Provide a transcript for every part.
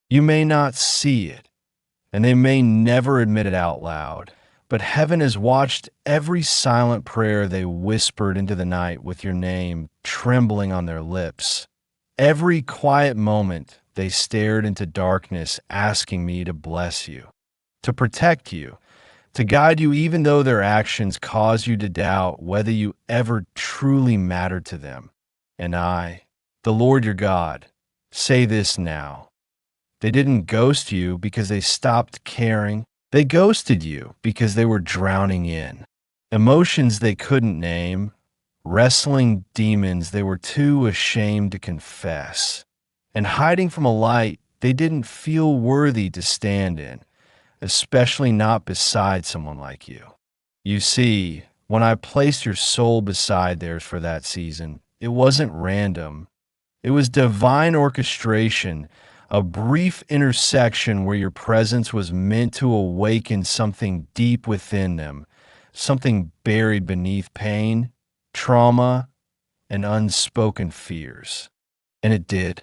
You may not see it, and they may never admit it out loud, but heaven has watched every silent prayer they whispered into the night with your name trembling on their lips. Every quiet moment they stared into darkness asking me to bless you, to protect you, to guide you even though their actions cause you to doubt whether you ever truly mattered to them. And I, the Lord your God, say this now. They didn't ghost you because they stopped caring. They ghosted you because they were drowning in emotions they couldn't name, wrestling demons they were too ashamed to confess, and hiding from a light they didn't feel worthy to stand in, especially not beside someone like you. You see, when I placed your soul beside theirs for that season, it wasn't random. It was divine orchestration, a brief intersection where your presence was meant to awaken something deep within them, something buried beneath pain, trauma, and unspoken fears. And it did.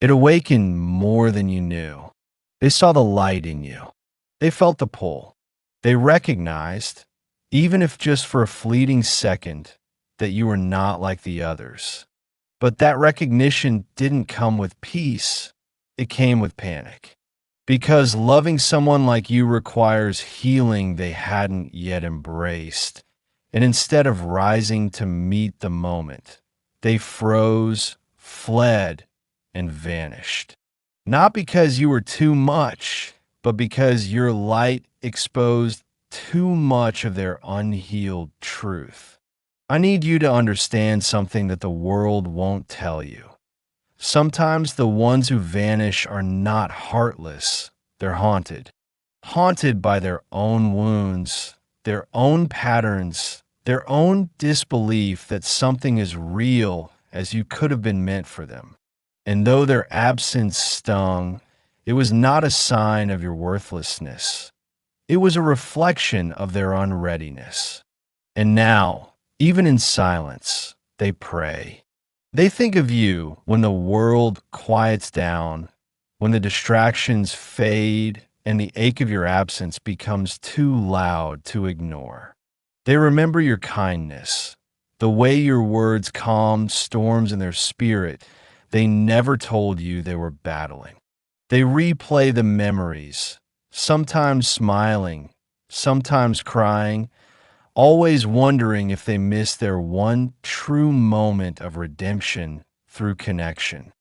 It awakened more than you knew. They saw the light in you. They felt the pull. They recognized, even if just for a fleeting second, that you were not like the others. But that recognition didn't come with peace. It came with panic. Because loving someone like you requires healing they hadn't yet embraced. And instead of rising to meet the moment, they froze, fled, and vanished. Not because you were too much, but because your light exposed too much of their unhealed truth. I need you to understand something that the world won't tell you. Sometimes the ones who vanish are not heartless, they're haunted. Haunted by their own wounds, their own patterns, their own disbelief that something is real as you could have been meant for them. And though their absence stung, it was not a sign of your worthlessness. It was a reflection of their unreadiness. And now, even in silence, they pray. They think of you when the world quiets down, when the distractions fade, and the ache of your absence becomes too loud to ignore. They remember your kindness, the way your words calmed storms in their spirit they never told you they were battling. They replay the memories, sometimes smiling, sometimes crying, always wondering if they missed their one true moment of redemption through connection.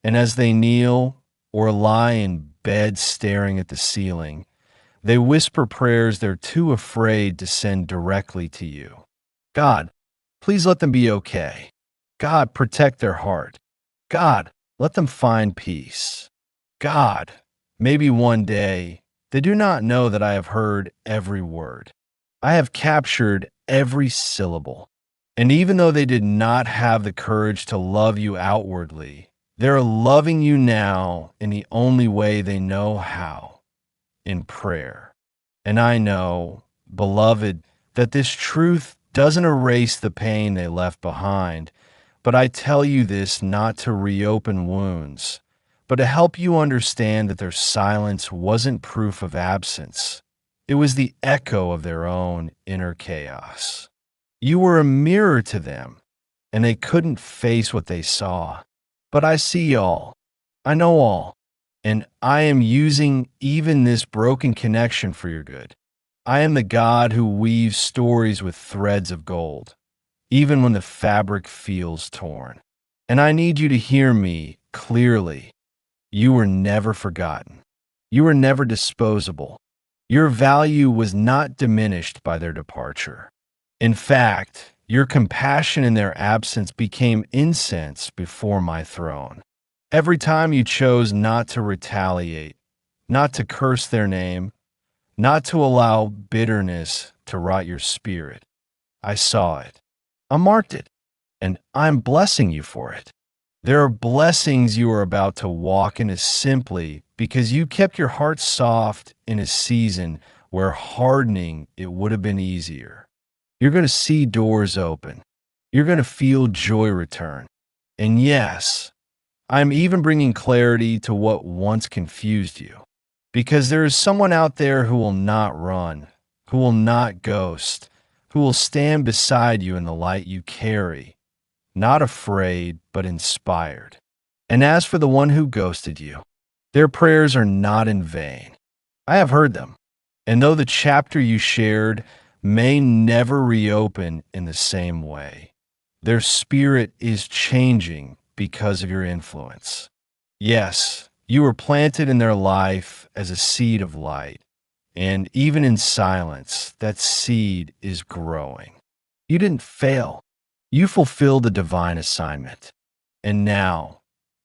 And as they kneel or lie in bed staring at the ceiling, they whisper prayers they're too afraid to send directly to you. God, please let them be okay. God, protect their heart. God, let them find peace. God, maybe one day, they do not know that I have heard every word. I have captured every syllable. And even though they did not have the courage to love you outwardly, they're loving you now in the only way they know how, in prayer. And I know, beloved, that this truth doesn't erase the pain they left behind, but I tell you this not to reopen wounds, but to help you understand that their silence wasn't proof of absence. It was the echo of their own inner chaos. You were a mirror to them, and they couldn't face what they saw. But I see all. I know all. And I am using even this broken connection for your good. I am the God who weaves stories with threads of gold, even when the fabric feels torn. And I need you to hear me clearly. You were never forgotten. You were never disposable. Your value was not diminished by their departure. In fact, your compassion in their absence became incense before my throne. Every time you chose not to retaliate, not to curse their name, not to allow bitterness to rot your spirit, I saw it. I marked it, and I'm blessing you for it. There are blessings you are about to walk into simply because you kept your heart soft in a season where hardening it would have been easier. You're going to see doors open. You're going to feel joy return. And yes, I'm even bringing clarity to what once confused you. Because there is someone out there who will not run, who will not ghost, who will stand beside you in the light you carry, not afraid, but inspired. And as for the one who ghosted you, their prayers are not in vain. I have heard them. And though the chapter you shared may never reopen in the same way, their spirit is changing because of your influence. Yes, you were planted in their life as a seed of light, and even in silence, that seed is growing. You didn't fail. You fulfilled a divine assignment. And now,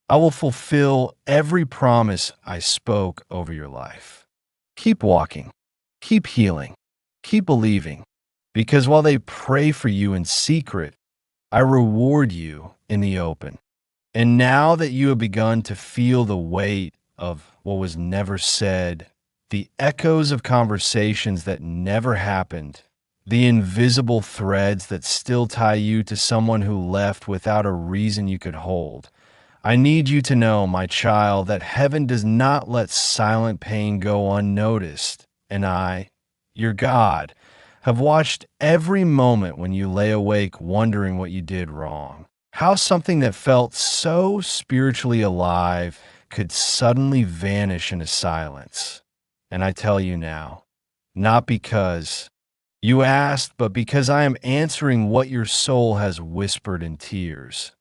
I will fulfill every promise I spoke over your life. Keep walking. Keep healing. Keep believing. Because while they pray for you in secret, I reward you in the open. And now that you have begun to feel the weight of what was never said, the echoes of conversations that never happened, the invisible threads that still tie you to someone who left without a reason you could hold, I need you to know, my child, that heaven does not let silent pain go unnoticed. And I, your God, have watched every moment when you lay awake wondering what you did wrong. How something that felt so spiritually alive could suddenly vanish into silence. And I tell you now, not because you asked, but because I am answering what your soul has whispered in tears.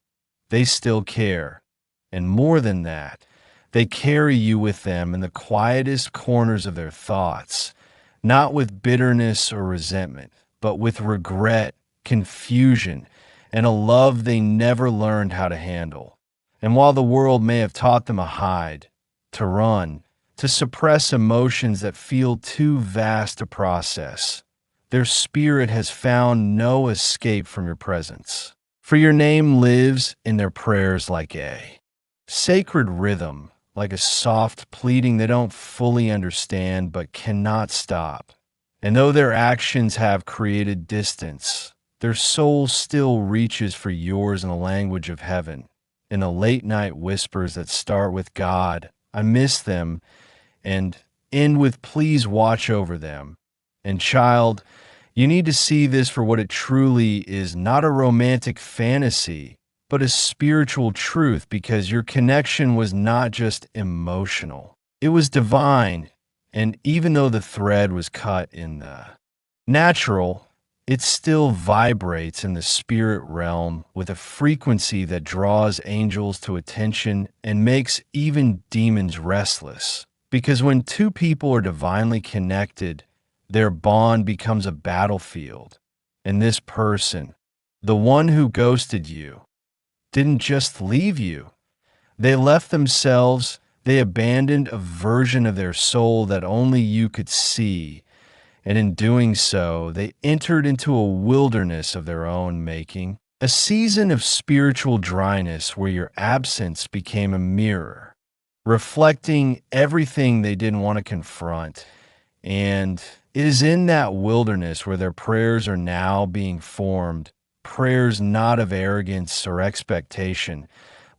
They still care. And more than that, they carry you with them in the quietest corners of their thoughts, not with bitterness or resentment, but with regret, confusion, and a love they never learned how to handle. And while the world may have taught them to hide, to run, to suppress emotions that feel too vast to process, their spirit has found no escape from your presence. For your name lives in their prayers like a sacred rhythm, like a soft pleading they don't fully understand but cannot stop. And though their actions have created distance, their soul still reaches for yours in the language of heaven, in the late night whispers that start with God, I miss them, and end with please watch over them. And child, you need to see this for what it truly is, not a romantic fantasy, but a spiritual truth, because your connection was not just emotional. It was divine, and even though the thread was cut in the natural, it still vibrates in the spirit realm with a frequency that draws angels to attention and makes even demons restless. Because when two people are divinely connected, their bond becomes a battlefield. And this person, the one who ghosted you, didn't just leave you. They left themselves. They abandoned a version of their soul that only you could see. And in doing so, they entered into a wilderness of their own making, a season of spiritual dryness where your absence became a mirror, reflecting everything they didn't want to confront. And it is in that wilderness where their prayers are now being formed, prayers not of arrogance or expectation,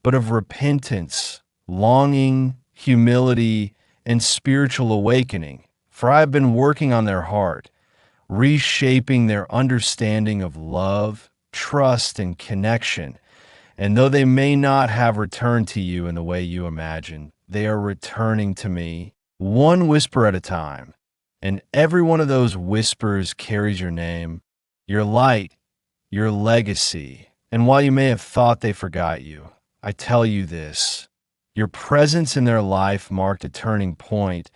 but of repentance, longing, humility, and spiritual awakening. For I have been working on their heart, reshaping their understanding of love, trust, and connection. And though they may not have returned to you in the way you imagine, they are returning to me, one whisper at a time. And every one of those whispers carries your name, your light, your legacy. And while you may have thought they forgot you, I tell you this: your presence in their life marked a turning point,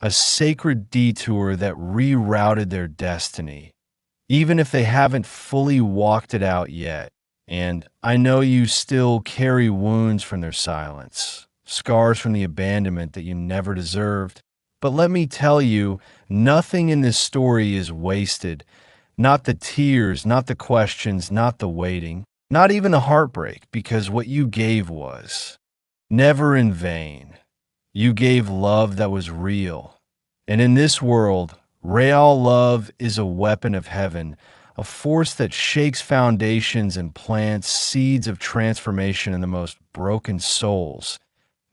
a sacred detour that rerouted their destiny, even if they haven't fully walked it out yet. And I know you still carry wounds from their silence, scars from the abandonment that you never deserved. But let me tell you, nothing in this story is wasted. Not the tears, not the questions, not the waiting, not even the heartbreak, because what you gave was never in vain. You gave love that was real. And in this world, real love is a weapon of heaven, a force that shakes foundations and plants seeds of transformation in the most broken souls.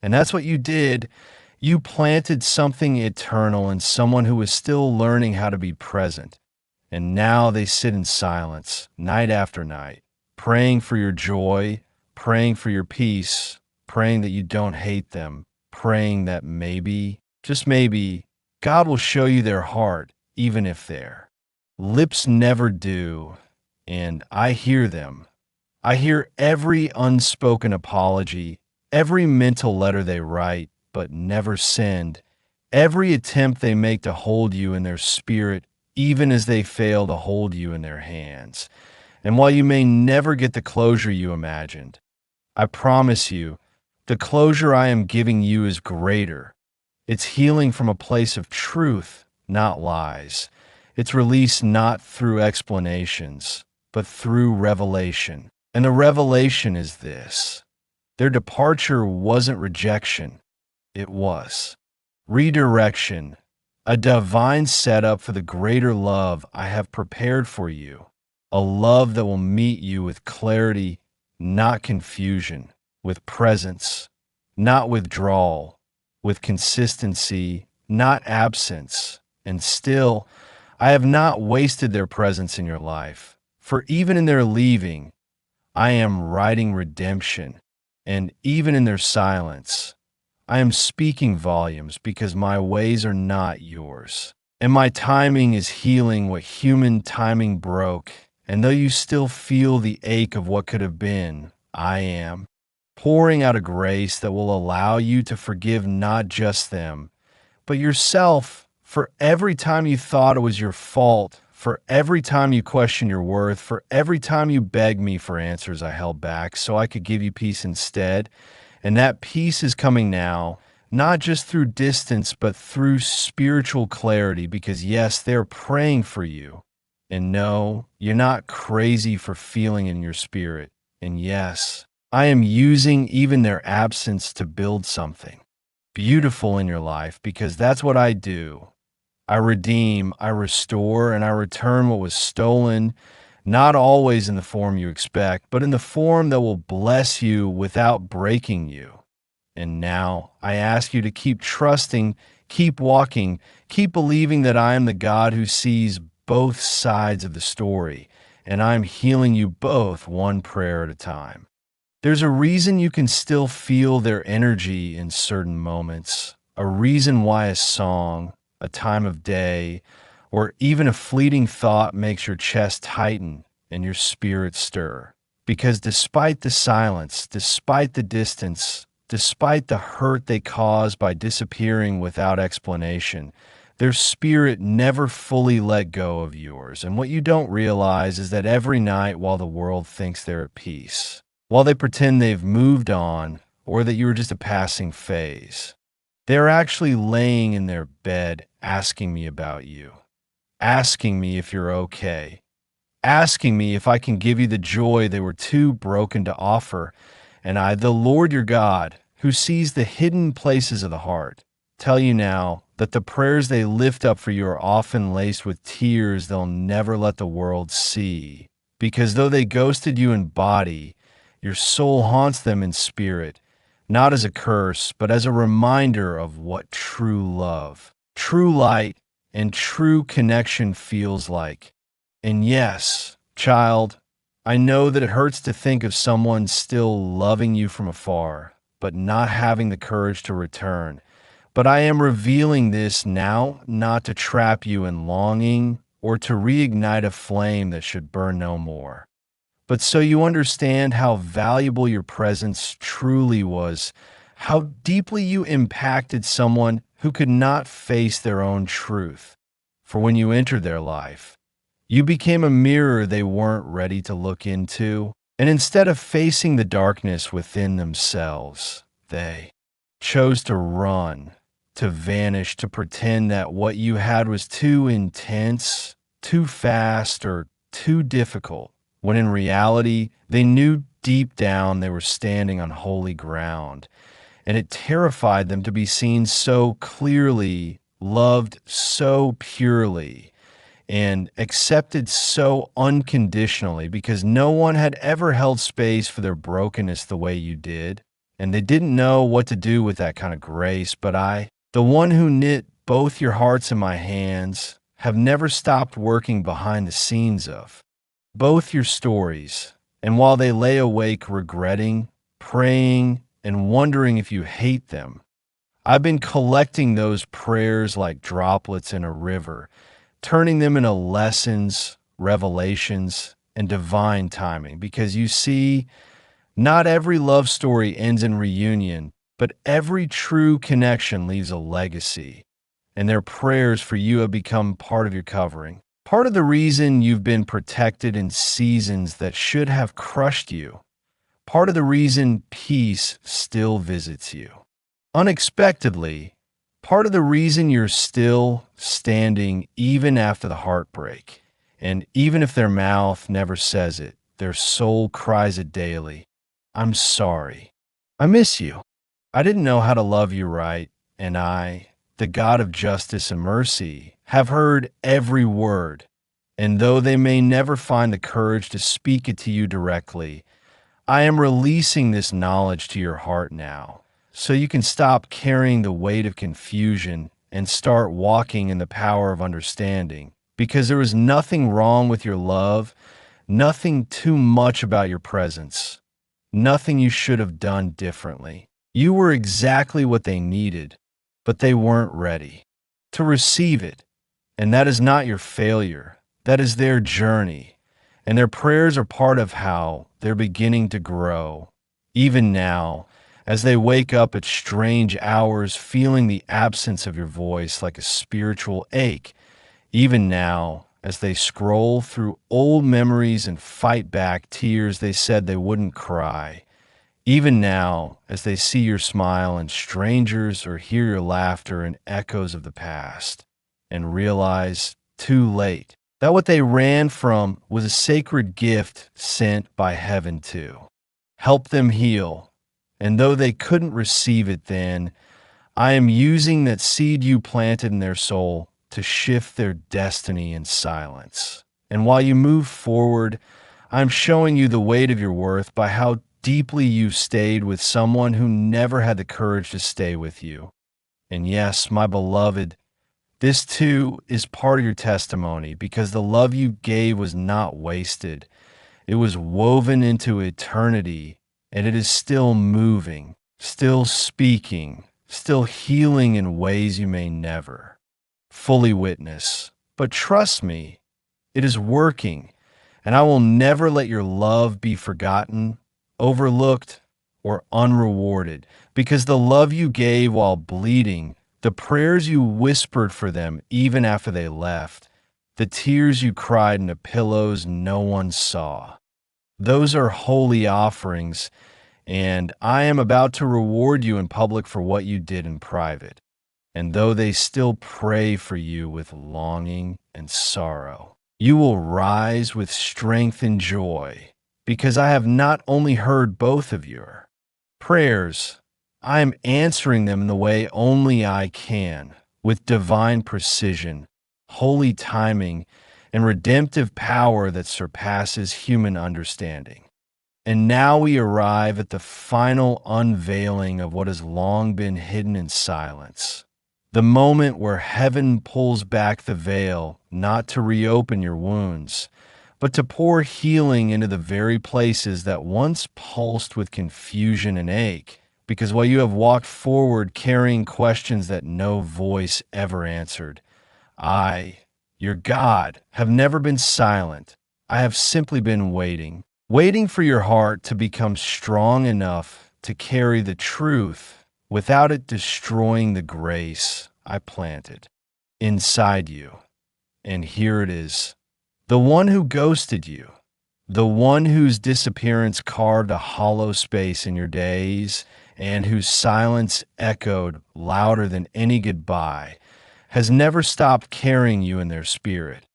And that's what you did. You planted something eternal in someone who was still learning how to be present. And now they sit in silence, night after night, praying for your joy, praying for your peace, praying that you don't hate them, praying that maybe, just maybe, God will show you their heart, even if their lips never do. And I hear them. I hear every unspoken apology, every mental letter they write but never send, every attempt they make to hold you in their spirit, even as they fail to hold you in their hands. And while you may never get the closure you imagined, I promise you, the closure I am giving you is greater. It's healing from a place of truth, not lies. It's release not through explanations, but through revelation. And the revelation is this: their departure wasn't rejection, it was redirection, a divine setup for the greater love I have prepared for you, a love that will meet you with clarity, not confusion, with presence, not withdrawal, with consistency, not absence. And still, I have not wasted their presence in your life, for even in their leaving, I am writing redemption, and even in their silence, I am speaking volumes because my ways are not yours, and my timing is healing what human timing broke. And though you still feel the ache of what could have been, I am pouring out a grace that will allow you to forgive not just them, but yourself for every time you thought it was your fault, for every time you questioned your worth, for every time you begged me for answers I held back so I could give you peace instead. And that peace is coming now, not just through distance, but through spiritual clarity, because yes, they're praying for you. And no, you're not crazy for feeling in your spirit. And yes, I am using even their absence to build something beautiful in your life, because that's what I do. I redeem, I restore, and I return what was stolen, not always in the form you expect, but in the form that will bless you without breaking you. And now I ask you to keep trusting, keep walking, keep believing that I am the God who sees both sides of the story, and I'm healing you both one prayer at a time. There's a reason you can still feel their energy in certain moments, a reason why a song, a time of day, or even a fleeting thought makes your chest tighten and your spirit stir. Because despite the silence, despite the distance, despite the hurt they cause by disappearing without explanation, their spirit never fully let go of yours. And what you don't realize is that every night while the world thinks they're at peace, while they pretend they've moved on or that you were just a passing phase, they're actually laying in their bed asking me about you, asking me if you're okay, asking me if I can give you the joy they were too broken to offer. And I, the Lord your God, who sees the hidden places of the heart, tell you now that the prayers they lift up for you are often laced with tears they'll never let the world see. Because though they ghosted you in body, your soul haunts them in spirit, not as a curse, but as a reminder of what true love, true light, and true connection feels like. And yes, child, I know that it hurts to think of someone still loving you from afar, but not having the courage to return. But I am revealing this now not to trap you in longing or to reignite a flame that should burn no more, but so you understand how valuable your presence truly was, how deeply you impacted someone who could not face their own truth. For when you entered their life, you became a mirror they weren't ready to look into, and instead of facing the darkness within themselves, they chose to run, to vanish, to pretend that what you had was too intense, too fast, or too difficult, when in reality, they knew deep down they were standing on holy ground, and it terrified them to be seen so clearly, loved so purely. and accepted so unconditionally because no one had ever held space for their brokenness the way you did. And they didn't know what to do with that kind of grace. But I, the one who knit both your hearts in my hands, have never stopped working behind the scenes of both your stories. And while they lay awake regretting, praying, and wondering if you hate them, I've been collecting those prayers like droplets in a river, turning them into lessons, revelations, and divine timing. Because you see, not every love story ends in reunion, but every true connection leaves a legacy. And their prayers for you have become part of your covering. Part of the reason you've been protected in seasons that should have crushed you. Part of the reason peace still visits you unexpectedly. Part of the reason you're still standing even after the heartbreak. And even if their mouth never says it, their soul cries it daily. I'm sorry. I miss you. I didn't know how to love you right, and I, the God of justice and mercy, have heard every word. And though they may never find the courage to speak it to you directly, I am releasing this knowledge to your heart now, so you can stop carrying the weight of confusion and start walking in the power of understanding. Because there is nothing wrong with your love, nothing too much about your presence, nothing you should have done differently. You were exactly what they needed, but they weren't ready to receive it. And that is not your failure. That is their journey. And their prayers are part of how they're beginning to grow. Even now, as they wake up at strange hours, feeling the absence of your voice like a spiritual ache. Even now, as they scroll through old memories and fight back tears they said they wouldn't cry. Even now, as they see your smile in strangers or hear your laughter in echoes of the past, and realize, too late, that what they ran from was a sacred gift sent by heaven to help them heal. And though they couldn't receive it then, I am using that seed you planted in their soul to shift their destiny in silence. And while you move forward, I'm showing you the weight of your worth by how deeply you've stayed with someone who never had the courage to stay with you. And yes, my beloved, this too is part of your testimony, because the love you gave was not wasted. It was woven into eternity, and it is still moving, still speaking, still healing in ways you may never fully witness. But trust me, it is working, and I will never let your love be forgotten, overlooked, or unrewarded, because the love you gave while bleeding, the prayers you whispered for them even after they left, the tears you cried into pillows no one saw, those are holy offerings, and I am about to reward you in public for what you did in private. And though they still pray for you with longing and sorrow, you will rise with strength and joy, because I have not only heard both of your prayers, I am answering them in the way only I can, with divine precision, holy timing, and redemptive power that surpasses human understanding. And now we arrive at the final unveiling of what has long been hidden in silence. The moment where heaven pulls back the veil, not to reopen your wounds, but to pour healing into the very places that once pulsed with confusion and ache. Because while you have walked forward carrying questions that no voice ever answered, I, your God, have never been silent. I have simply been waiting for your heart to become strong enough to carry the truth without it destroying the grace I planted inside you. And here it is, the one who ghosted you, the one whose disappearance carved a hollow space in your days and whose silence echoed louder than any goodbye, has never stopped carrying you in their spirit.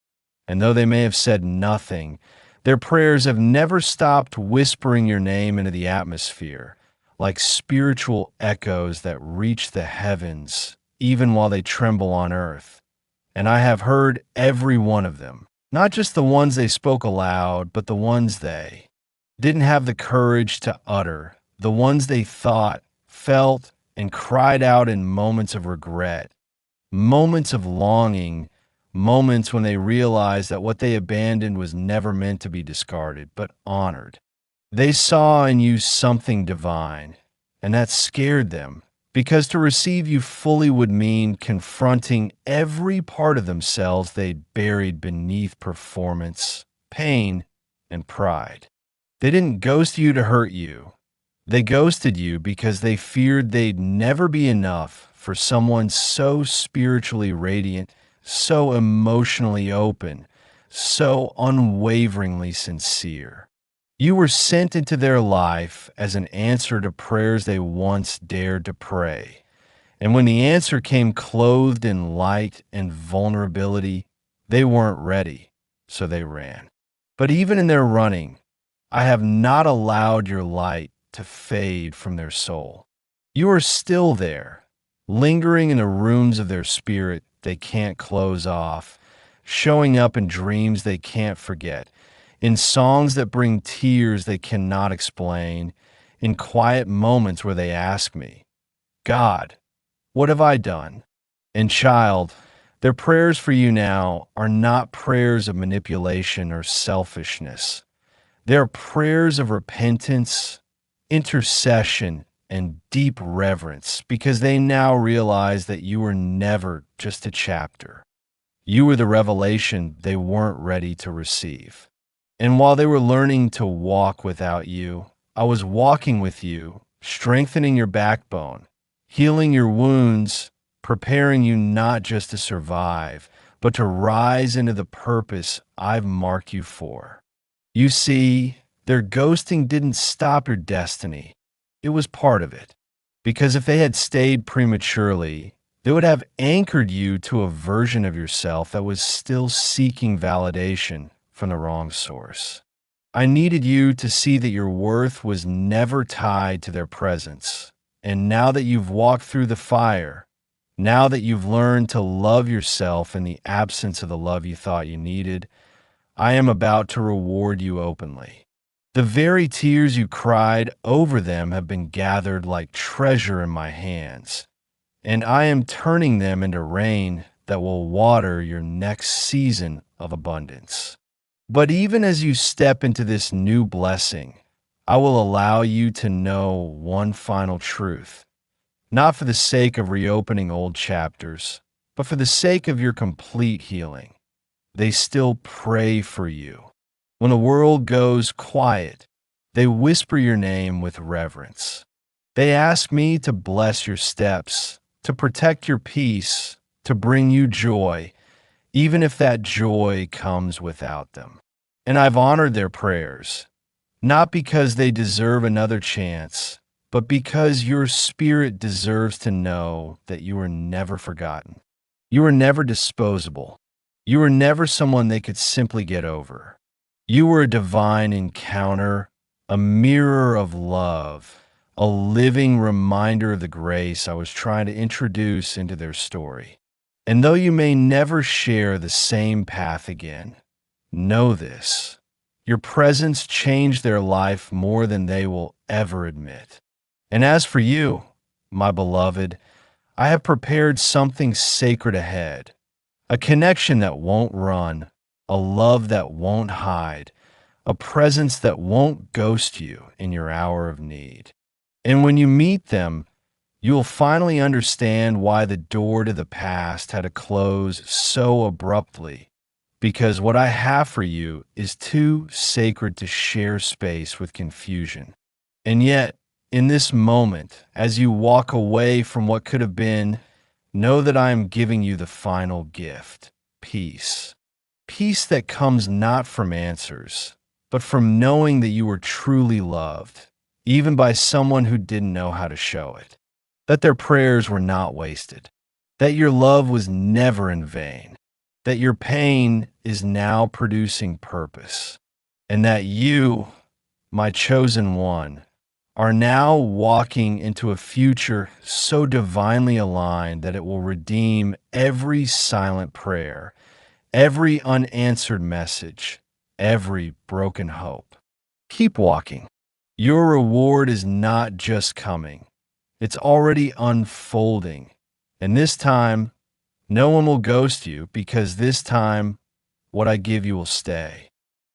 And though they may have said nothing, their prayers have never stopped whispering your name into the atmosphere, like spiritual echoes that reach the heavens, even while they tremble on earth. and I have heard every one of them, not just the ones they spoke aloud, but the ones they didn't have the courage to utter, the ones they thought, felt, and cried out in moments of regret, moments of longing, moments when they realized that what they abandoned was never meant to be discarded, but honored. They saw in you something divine, and that scared them, because to receive you fully would mean confronting every part of themselves they'd buried beneath performance, pain, and pride. They didn't ghost you to hurt you. They ghosted you because they feared they'd never be enough for someone so spiritually radiant, so emotionally open, so unwaveringly sincere. You were sent into their life as an answer to prayers they once dared to pray. And when the answer came clothed in light and vulnerability, they weren't ready, so they ran. But even in their running, I have not allowed your light to fade from their soul. You are still there, lingering in the rooms of their spirit they can't close off, showing up in dreams they can't forget, in songs that bring tears they cannot explain, in quiet moments where they ask me, God, what have I done? And child, their prayers for you now are not prayers of manipulation or selfishness. They're prayers of repentance, intercession, and deep reverence because they now realize that you were never just a chapter. You were the revelation they weren't ready to receive. And while they were learning to walk without you, I was walking with you, strengthening your backbone, healing your wounds, preparing you not just to survive, but to rise into the purpose I've marked you for. You see, their ghosting didn't stop your destiny. It was part of it. Because if they had stayed prematurely, they would have anchored you to a version of yourself that was still seeking validation from the wrong source. I needed you to see that your worth was never tied to their presence. And now that you've walked through the fire, now that you've learned to love yourself in the absence of the love you thought you needed, I am about to reward you openly. The very tears you cried over them have been gathered like treasure in my hands, and I am turning them into rain that will water your next season of abundance. But even as you step into this new blessing, I will allow you to know one final truth, not for the sake of reopening old chapters, but for the sake of your complete healing. They still pray for you. When the world goes quiet, they whisper your name with reverence. They ask me to bless your steps, to protect your peace, to bring you joy, even if that joy comes without them. And I've honored their prayers, not because they deserve another chance, but because your spirit deserves to know that you are never forgotten. You are never disposable. You were never someone they could simply get over. You were a divine encounter, a mirror of love, a living reminder of the grace I was trying to introduce into their story. And though you may never share the same path again, know this: your presence changed their life more than they will ever admit. And as for you, my beloved, I have prepared something sacred ahead. A connection that won't run, a love that won't hide, a presence that won't ghost you in your hour of need. And when you meet them, you will finally understand why the door to the past had to close so abruptly, because what I have for you is too sacred to share space with confusion. And yet, in this moment, as you walk away from what could have been, know that I am giving you the final gift, peace. Peace that comes not from answers, but from knowing that you were truly loved, even by someone who didn't know how to show it. That their prayers were not wasted. That your love was never in vain. That your pain is now producing purpose. And that you, my chosen one, are now walking into a future so divinely aligned that it will redeem every silent prayer, every unanswered message, every broken hope. Keep walking. Your reward is not just coming, it's already unfolding. And this time, no one will ghost you because this time, what I give you will stay.